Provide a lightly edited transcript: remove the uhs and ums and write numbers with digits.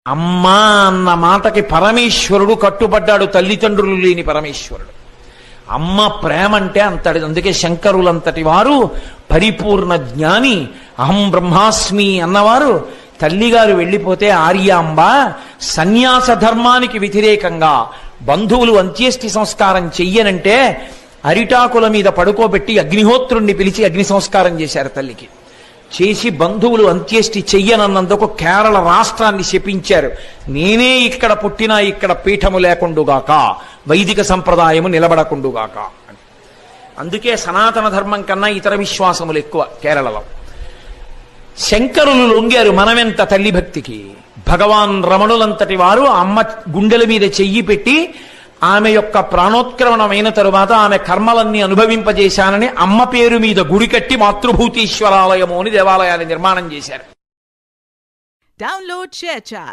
అమ్మా అన్న మాటకి పరమేశ్వరుడు కట్టుబడ్డాడు, తల్లిదండ్రులు లేని పరమేశ్వరుడు. అమ్మ ప్రేమ అంటే అంతటి. అందుకే శంకరులంతటి వారు పరిపూర్ణ జ్ఞాని, అహం బ్రహ్మాస్మి అన్నవారు తల్లిగారు వెళ్ళిపోతే ఆర్యాంబ సన్యాస ధర్మానికి వ్యతిరేకంగా బంధువులు అంత్యేష్టి సంస్కారం చెయ్యనంటే అరిటాకుల మీద పడుకోబెట్టి అగ్నిహోత్రుణ్ణి పిలిచి అగ్ని సంస్కారం చేశారు తల్లికి. చేసి బంధువులు అంత్యేష్టి చెయ్యనన్నందుకు కేరళ రాష్ట్రాన్ని శపించారు. నేనే ఇక్కడ పుట్టినా ఇక్కడ పీఠము లేకుండుగాక, వైదిక సంప్రదాయము నిలబడకుండుగాక. అందుకే సనాతన ధర్మం కన్నా ఇతర విశ్వాసములు ఎక్కువ కేరళలో. శంకరులు లొంగారు మనమెంత తల్లి భక్తికి. భగవాన్ రమణులంతటి వారు అమ్మ గుండెల మీద చెయ్యి పెట్టి ఆమె యొక్క ప్రాణోత్క్రమణమైన తరువాత ఆమె కర్మలన్నీ అనుభవింపజేశానని అమ్మ పేరు మీద గుడి కట్టి మాతృభూతీశ్వరాలయము అని దేవాలయాన్ని నిర్మాణం చేశారు. Download share chat.